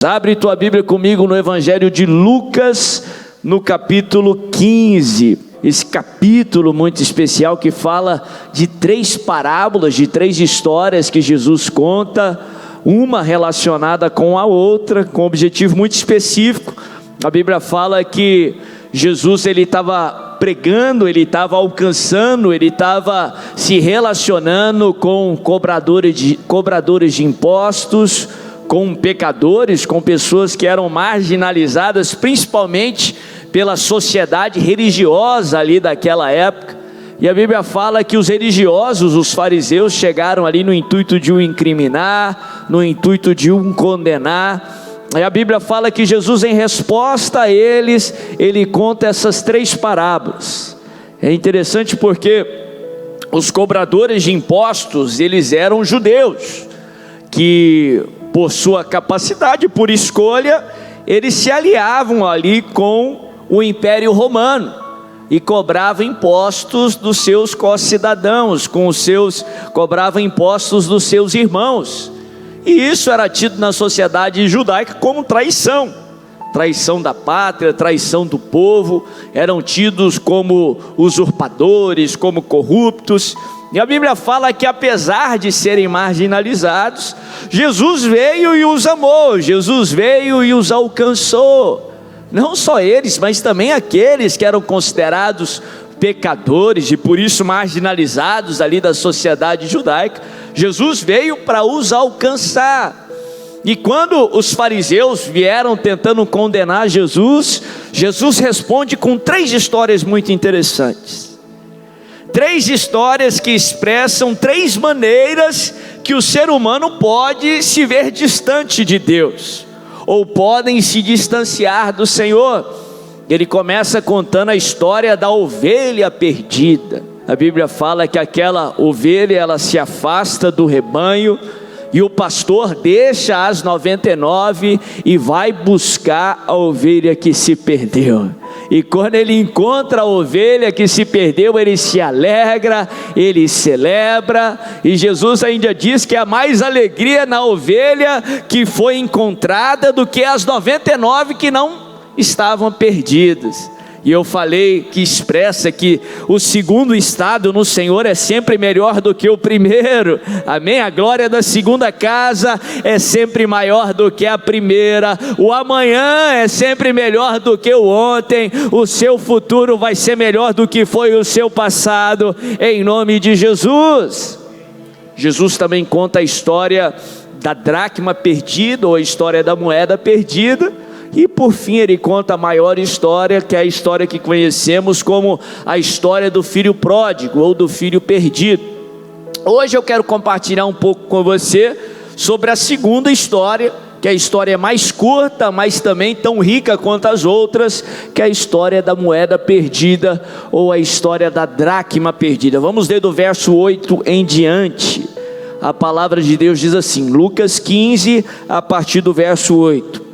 Abre tua Bíblia comigo no Evangelho de Lucas, no capítulo 15. Esse capítulo muito especial que fala de 3 parábolas, de 3 histórias que Jesus conta, uma relacionada com a outra, com um objetivo muito específico. A Bíblia fala que Jesus ele estava pregando, ele estava alcançando, ele estava se relacionando com cobradores de impostos, com pecadores, com pessoas que eram marginalizadas, principalmente pela sociedade religiosa ali daquela época. E a Bíblia fala que os religiosos, os fariseus, chegaram ali no intuito de o incriminar, no intuito de o condenar. E a Bíblia fala que Jesus, em resposta a eles, ele conta essas 3 parábolas. É interessante porque os cobradores de impostos, eles eram judeus, que por sua capacidade, por escolha, eles se aliavam ali com o Império Romano e cobravam impostos dos seus co-cidadãos, cobravam impostos dos seus irmãos. E isso era tido na sociedade judaica como traição da pátria, traição do povo. Eram tidos como usurpadores, como corruptos. E a Bíblia fala que apesar de serem marginalizados, Jesus veio e os amou, Jesus veio e os alcançou. Não só eles, mas também aqueles que eram considerados pecadores e por isso marginalizados ali da sociedade judaica. Jesus veio para os alcançar. E quando os fariseus vieram tentando condenar Jesus, Jesus responde com 3 histórias muito interessantes. 3 histórias que expressam 3 maneiras que o ser humano pode se ver distante de Deus, ou podem se distanciar do Senhor. Ele começa contando a história da ovelha perdida. A Bíblia fala que aquela ovelha, ela se afasta do rebanho, e o pastor deixa as 99 e vai buscar a ovelha que se perdeu. E quando ele encontra a ovelha que se perdeu, ele se alegra, ele celebra. E Jesus ainda diz que há mais alegria na ovelha que foi encontrada do que as 99 que não estavam perdidas. E eu falei que expressa que o segundo estado no Senhor é sempre melhor do que o primeiro, amém? A glória da segunda casa é sempre maior do que a primeira, o amanhã é sempre melhor do que o ontem, o seu futuro vai ser melhor do que foi o seu passado, em nome de Jesus. Jesus também conta a história da dracma perdida, ou a história da moeda perdida. E por fim ele conta a maior história, que é a história que conhecemos como a história do filho pródigo, ou do filho perdido. Hoje eu quero compartilhar um pouco com você sobre a segunda história, que é a história mais curta, mas também tão rica quanto as outras, que é a história da moeda perdida, ou a história da dracma perdida. Vamos ler do verso 8 em diante. A palavra de Deus diz assim, Lucas 15, a partir do verso 8.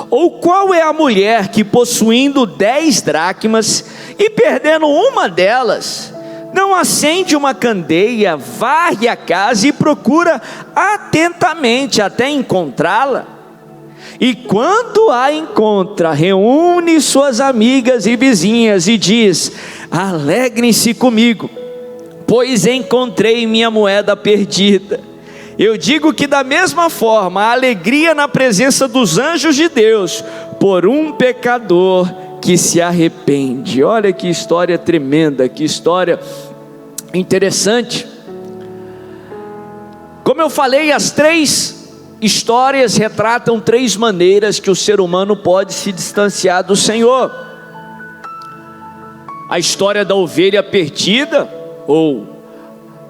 Ou qual é a mulher que, possuindo 10 dracmas e perdendo uma delas, não acende uma candeia, varre a casa e procura atentamente até encontrá-la? E quando a encontra, reúne suas amigas e vizinhas e diz: alegrem-se comigo, pois encontrei minha moeda perdida. Eu digo que da mesma forma, a alegria na presença dos anjos de Deus, por um pecador que se arrepende. Olha que história tremenda, que história interessante. Como eu falei, as 3 histórias retratam 3 maneiras que o ser humano pode se distanciar do Senhor. A história da ovelha perdida, ou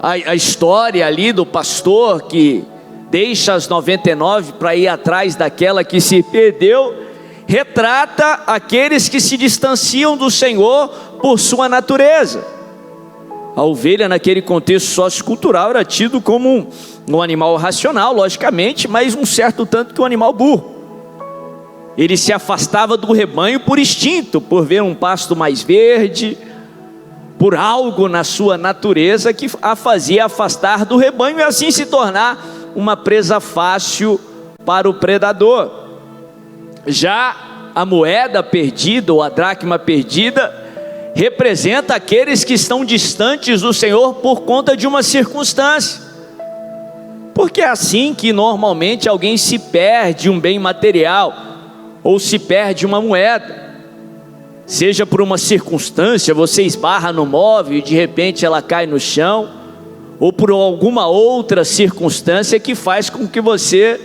a história ali do pastor que deixa as 99 para ir atrás daquela que se perdeu, retrata aqueles que se distanciam do Senhor por sua natureza. A ovelha naquele contexto sociocultural era tido como um animal racional, logicamente, mas um certo tanto que um animal burro. Ele se afastava do rebanho por instinto, por ver um pasto mais verde, por algo na sua natureza que a fazia afastar do rebanho e assim se tornar uma presa fácil para o predador. Já a moeda perdida, ou a dracma perdida, representa aqueles que estão distantes do Senhor por conta de uma circunstância. Porque é assim que normalmente alguém se perde um bem material, ou se perde uma moeda. Seja por uma circunstância, você esbarra no móvel e de repente ela cai no chão, ou por alguma outra circunstância que faz com que você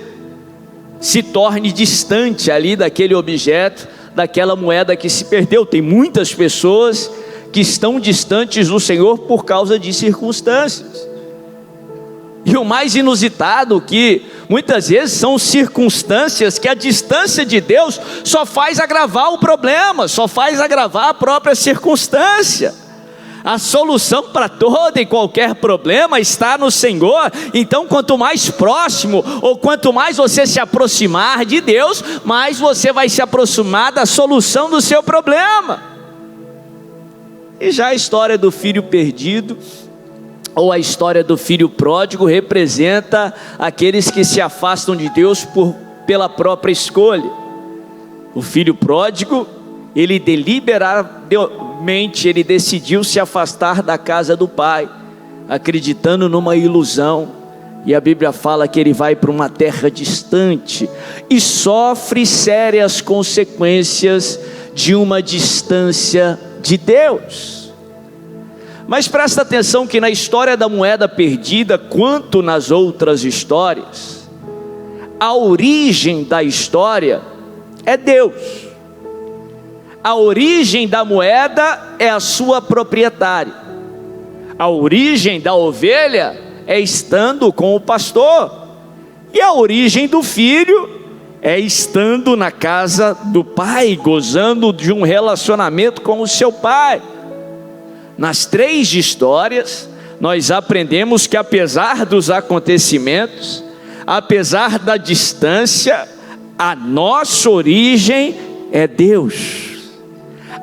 se torne distante ali daquele objeto, daquela moeda que se perdeu. Tem muitas pessoas que estão distantes do Senhor por causa de circunstâncias. E o mais inusitado que muitas vezes são circunstâncias que a distância de Deus só faz agravar o problema, só faz agravar a própria circunstância. A solução para todo e qualquer problema está no Senhor. Então quanto mais próximo, ou quanto mais você se aproximar de Deus, mais você vai se aproximar da solução do seu problema. E já a história do filho perdido, ou a história do filho pródigo, representa aqueles que se afastam de Deus pela própria escolha. O filho pródigo, ele deliberadamente, ele decidiu se afastar da casa do pai, acreditando numa ilusão, e a Bíblia fala que ele vai para uma terra distante, e sofre sérias consequências de uma distância de Deus. Mas presta atenção que na história da moeda perdida, quanto nas outras histórias, a origem da história é Deus. A origem da moeda é a sua proprietária. A origem da ovelha é estando com o pastor. E a origem do filho é estando na casa do pai, gozando de um relacionamento com o seu pai. Nas três histórias, nós aprendemos que apesar dos acontecimentos, apesar da distância, a nossa origem é Deus.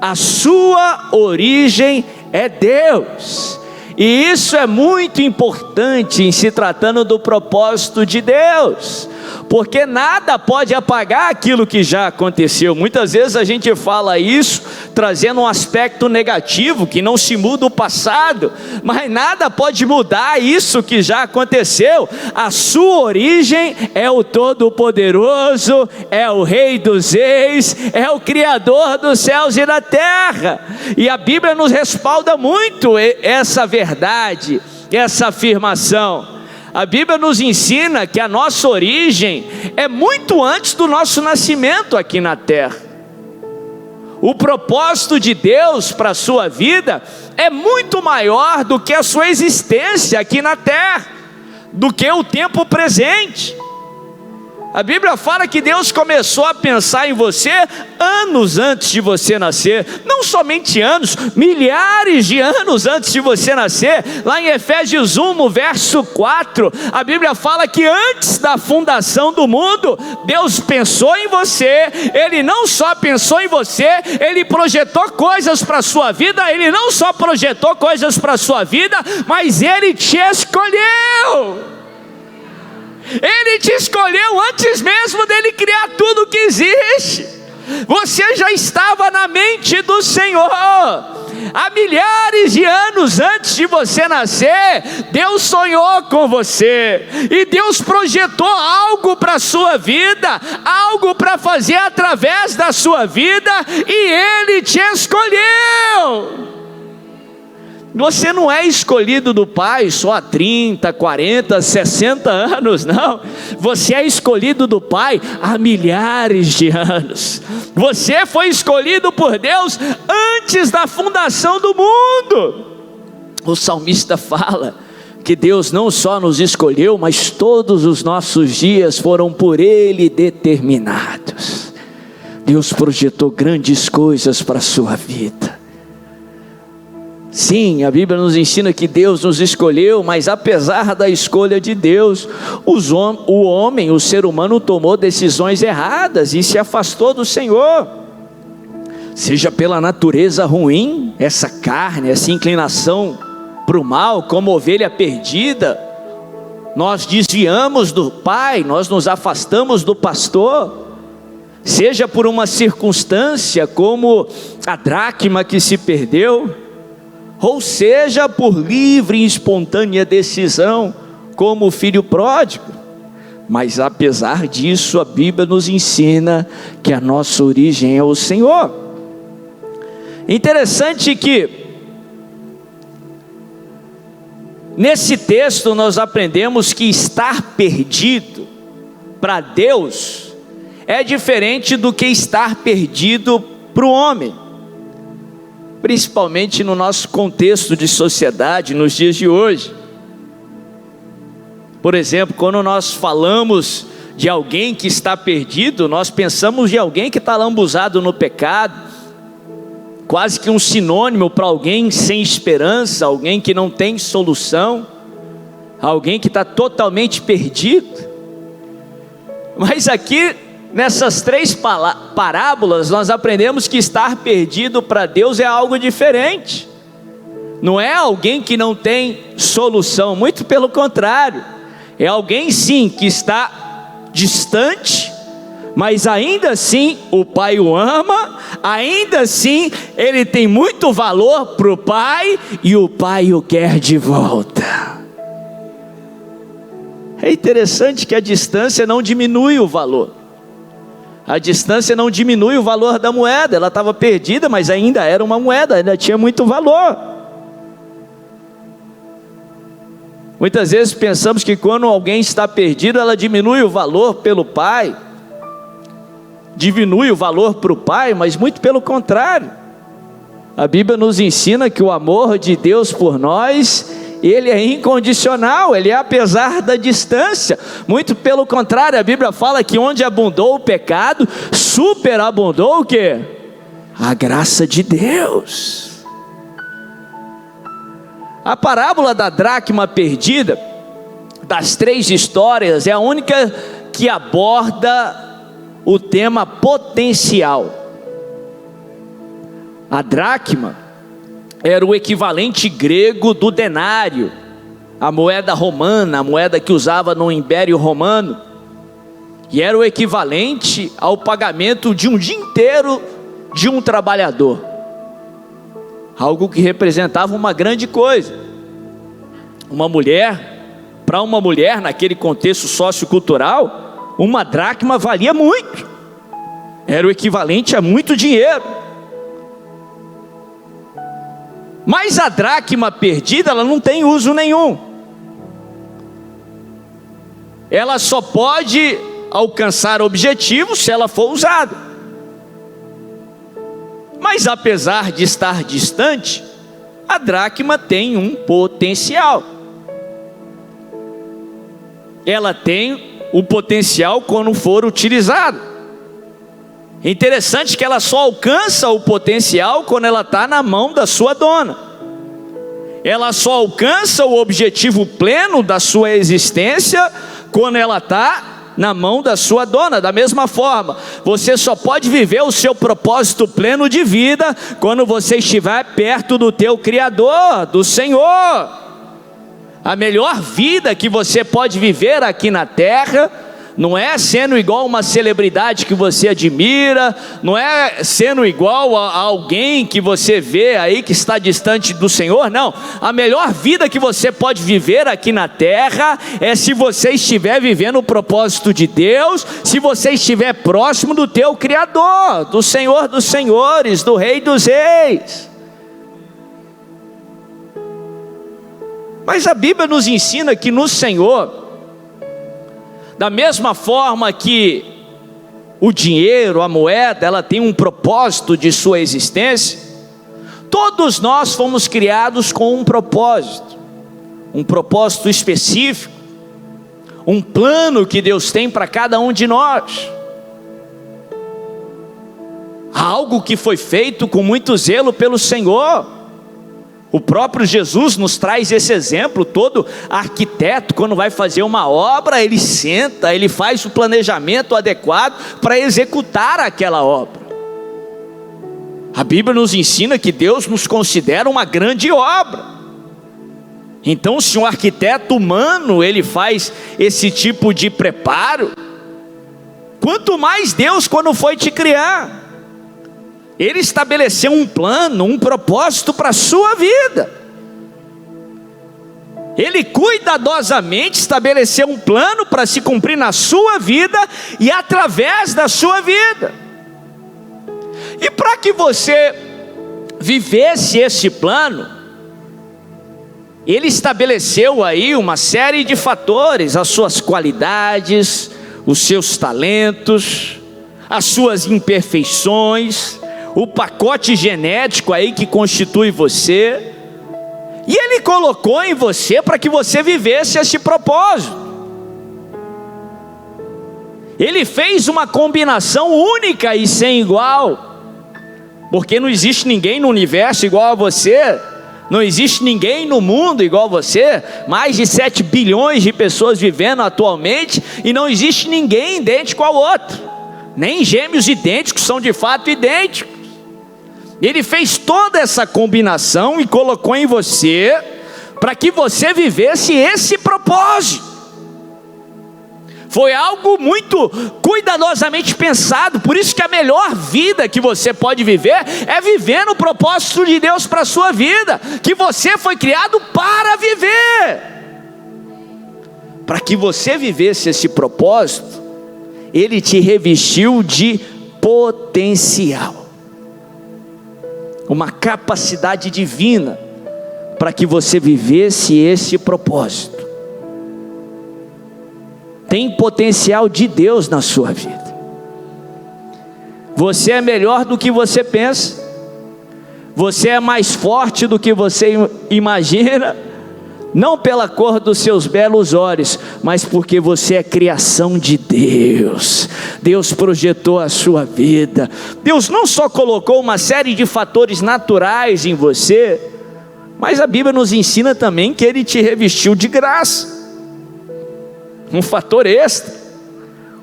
A sua origem é Deus. E isso é muito importante em se tratando do propósito de Deus, porque nada pode apagar aquilo que já aconteceu. Muitas vezes a gente fala isso trazendo um aspecto negativo, que não se muda o passado, mas nada pode mudar isso que já aconteceu. A sua origem é o Todo-Poderoso, é o Rei dos Reis, é o Criador dos céus e da terra. E a Bíblia nos respalda muito essa verdade, essa afirmação. A Bíblia nos ensina que a nossa origem é muito antes do nosso nascimento aqui na terra. O propósito de Deus para a sua vida é muito maior do que a sua existência aqui na terra, do que o tempo presente. A Bíblia fala que Deus começou a pensar em você anos antes de você nascer. Não somente anos, milhares de anos antes de você nascer. Lá em Efésios 1, no verso 4, a Bíblia fala que antes da fundação do mundo, Deus pensou em você. Ele não só pensou em você, Ele projetou coisas para a sua vida. Ele não só projetou coisas para a sua vida, mas Ele te escolheu. Ele te escolheu antes mesmo dele criar tudo que existe. Você já estava na mente do Senhor. Há milhares de anos antes de você nascer, Deus sonhou com você. E Deus projetou algo para a sua vida, algo para fazer através da sua vida, e Ele te escolheu. Você não é escolhido do Pai só há 30, 40, 60 anos, não. Você é escolhido do Pai há milhares de anos. Você foi escolhido por Deus antes da fundação do mundo. O salmista fala que Deus não só nos escolheu, mas todos os nossos dias foram por Ele determinados. Deus projetou grandes coisas para a sua vida. Sim, a Bíblia nos ensina que Deus nos escolheu, mas apesar da escolha de Deus, o homem, o ser humano, tomou decisões erradas e se afastou do Senhor. Seja pela natureza ruim, essa carne, essa inclinação para o mal, como ovelha perdida, nós desviamos do Pai, nós nos afastamos do pastor, seja por uma circunstância como a dracma que se perdeu, ou seja por livre e espontânea decisão, como o filho pródigo. Mas apesar disso, a Bíblia nos ensina que a nossa origem é o Senhor. Interessante que nesse texto nós aprendemos que estar perdido para Deus é diferente do que estar perdido para o homem, principalmente no nosso contexto de sociedade nos dias de hoje. Por exemplo, quando nós falamos de alguém que está perdido, nós pensamos de alguém que está lambuzado no pecado, quase que um sinônimo para alguém sem esperança, alguém que não tem solução, alguém que está totalmente perdido. Mas aqui, nessas 3 parábolas, nós aprendemos que estar perdido para Deus é algo diferente. Não é alguém que não tem solução, muito pelo contrário. É alguém sim que está distante, mas ainda assim o Pai o ama, ainda assim ele tem muito valor para o Pai e o Pai o quer de volta. É interessante que a distância não diminui o valor. A distância não diminui o valor da moeda. Ela estava perdida, mas ainda era uma moeda, ainda tinha muito valor. Muitas vezes pensamos que quando alguém está perdido, ela diminui o valor pelo Pai, diminui o valor para o Pai, mas muito pelo contrário. A Bíblia nos ensina que o amor de Deus por nós, ele é incondicional, ele é apesar da distância. Muito pelo contrário, a Bíblia fala que onde abundou o pecado, superabundou o quê? A graça de Deus. A parábola da dracma perdida, das 3 histórias, é a única que aborda o tema potencial. A dracma era o equivalente grego do denário, a moeda romana, a moeda que usava no Império Romano, e era o equivalente ao pagamento de um dia inteiro de um trabalhador. Algo que representava uma grande coisa. Para uma mulher naquele contexto sociocultural, uma dracma valia muito, era o equivalente a muito dinheiro. Mas a dracma perdida, ela não tem uso nenhum, ela só pode alcançar objetivos se ela for usada. Mas apesar de estar distante, a dracma tem um potencial. Ela tem o potencial quando for utilizada. É interessante que ela só alcança o potencial quando ela está na mão da sua dona. Ela só alcança o objetivo pleno da sua existência quando ela está na mão da sua dona. Da mesma forma, você só pode viver o seu propósito pleno de vida quando você estiver perto do teu Criador, do Senhor. A melhor vida que você pode viver aqui na terra não é sendo igual a uma celebridade que você admira, não é sendo igual a alguém que você vê aí que está distante do Senhor, não. A melhor vida que você pode viver aqui na terra é se você estiver vivendo o propósito de Deus, se você estiver próximo do teu Criador, do Senhor dos Senhores, do Rei dos Reis. Mas a Bíblia nos ensina que no Senhor, da mesma forma que o dinheiro, a moeda, ela tem um propósito de sua existência, todos nós fomos criados com um propósito específico, um plano que Deus tem para cada um de nós, algo que foi feito com muito zelo pelo Senhor. O próprio Jesus nos traz esse exemplo. Todo arquiteto, quando vai fazer uma obra, ele senta, ele faz o planejamento adequado para executar aquela obra. A Bíblia nos ensina que Deus nos considera uma grande obra. Então, se um arquiteto humano, ele faz esse tipo de preparo, quanto mais Deus quando foi te criar. Ele estabeleceu um plano, um propósito para a sua vida. Ele cuidadosamente estabeleceu um plano para se cumprir na sua vida e através da sua vida. E para que você vivesse esse plano, Ele estabeleceu aí uma série de fatores, as suas qualidades, os seus talentos, as suas imperfeições, o pacote genético aí que constitui você, e Ele colocou em você para que você vivesse esse propósito. Ele fez uma combinação única e sem igual, porque não existe ninguém no universo igual a você, não existe ninguém no mundo igual a você, mais de 7 bilhões de pessoas vivendo atualmente, e não existe ninguém idêntico ao outro, nem gêmeos idênticos são de fato idênticos. Ele fez toda essa combinação e colocou em você, para que você vivesse esse propósito. Foi algo muito cuidadosamente pensado, por isso que a melhor vida que você pode viver, é viver no propósito de Deus para a sua vida, que você foi criado para viver. Para que você vivesse esse propósito, Ele te revestiu de potencial, uma capacidade divina, para que você vivesse esse propósito. Tem potencial de Deus na sua vida. Você é melhor do que você pensa, você é mais forte do que você imagina, não pela cor dos seus belos olhos, mas porque você é criação de Deus. Deus projetou a sua vida. Deus não só colocou uma série de fatores naturais em você, mas a Bíblia nos ensina também que Ele te revestiu de graça, um fator extra,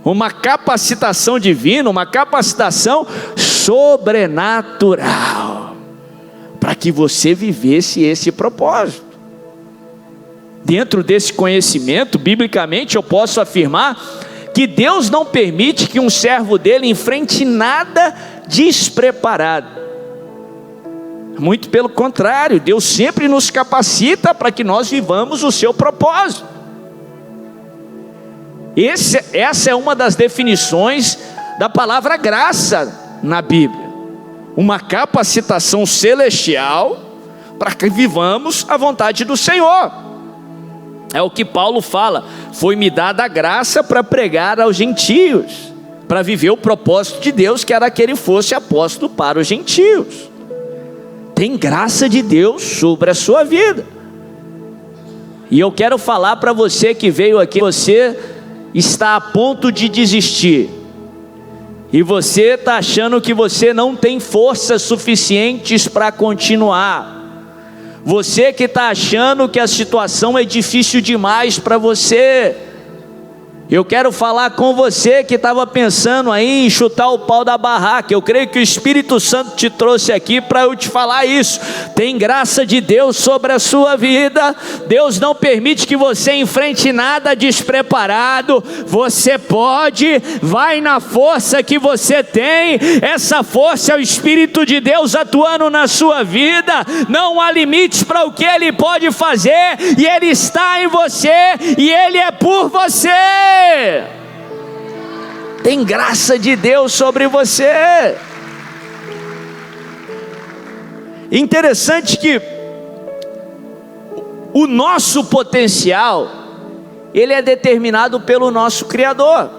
uma capacitação divina, uma capacitação sobrenatural, para que você vivesse esse propósito. Dentro desse conhecimento, biblicamente eu posso afirmar que Deus não permite que um servo dele enfrente nada despreparado. Muito pelo contrário, Deus sempre nos capacita para que nós vivamos o seu propósito. Essa é uma das definições da palavra graça na Bíblia, uma capacitação celestial para que vivamos a vontade do Senhor. É o que Paulo fala: foi-me dada a graça para pregar aos gentios, para viver o propósito de Deus, que era que ele fosse apóstolo para os gentios. Tem graça de Deus sobre a sua vida. E eu quero falar para você que veio aqui, você está a ponto de desistir, e você está achando que você não tem forças suficientes para continuar. Você que está achando que a situação é difícil demais para você, eu quero falar com você que estava pensando aí em chutar o pau da barraca. Eu creio que o Espírito Santo te trouxe aqui para eu te falar isso. Tem graça de Deus sobre a sua vida. Deus não permite que você enfrente nada despreparado. Você pode, vai na força que você tem. Essa força é o Espírito de Deus atuando na sua vida. Não há limites para o que Ele pode fazer, e Ele está em você, e Ele é por você. Tem graça de Deus sobre você. Interessante que o nosso potencial, ele é determinado pelo nosso Criador.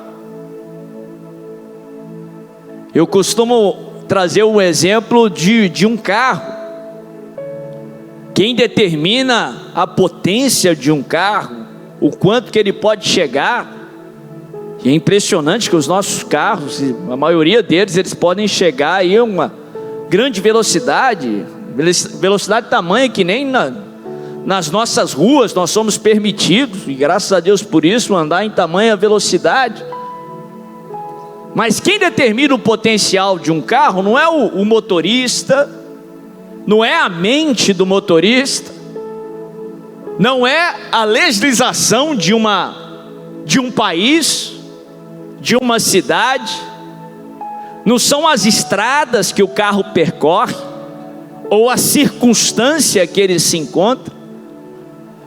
Eu costumo trazer um exemplo de um carro. Quem determina a potência de um carro, o quanto que ele pode chegar, e é impressionante que os nossos carros, a maioria deles, eles podem chegar aí a uma grande velocidade tamanha que nem nas nossas ruas nós somos permitidos, e graças a Deus por isso, andar em tamanha velocidade. Mas quem determina o potencial de um carro não é o motorista, não é a mente do motorista, não é a legislação de um país, de uma cidade, não são as estradas que o carro percorre, ou a circunstância que ele se encontra,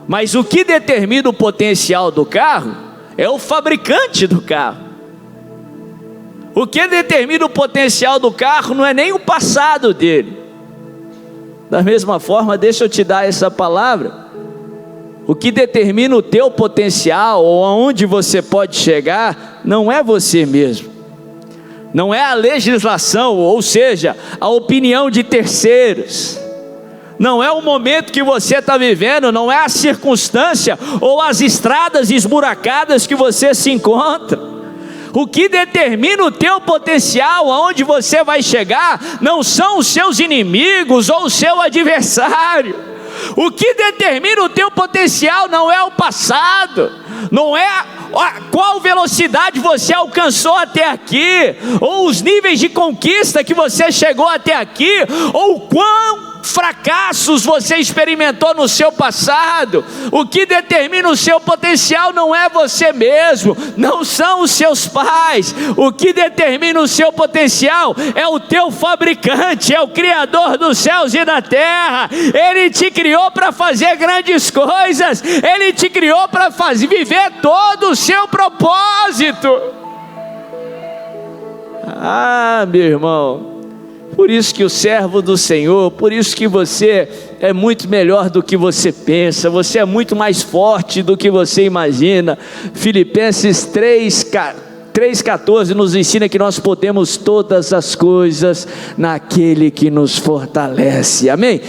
mas o que determina o potencial do carro é o fabricante do carro. O que determina o potencial do carro não é nem o passado dele. Da mesma forma, deixa eu te dar essa palavra, o que determina o teu potencial, ou aonde você pode chegar, não é você mesmo, não é a legislação, ou seja, a opinião de terceiros, não é o momento que você está vivendo, não é a circunstância, ou as estradas esburacadas que você se encontra. O que determina o teu potencial, aonde você vai chegar, não são os seus inimigos ou o seu adversário. O que determina o teu potencial não é o passado, não é qual velocidade você alcançou até aqui, ou os níveis de conquista que você chegou até aqui, ou quão fracassos você experimentou no seu passado. O que determina o seu potencial não é você mesmo, não são os seus pais. O que determina o seu potencial é o teu fabricante, é o Criador dos céus e da terra. Ele te criou para fazer grandes coisas, Ele te criou para viver todo o seu propósito. Meu irmão, por isso que o servo do Senhor, por isso que você é muito melhor do que você pensa, você é muito mais forte do que você imagina. Filipenses 3,14 nos ensina que nós podemos todas as coisas naquele que nos fortalece, amém?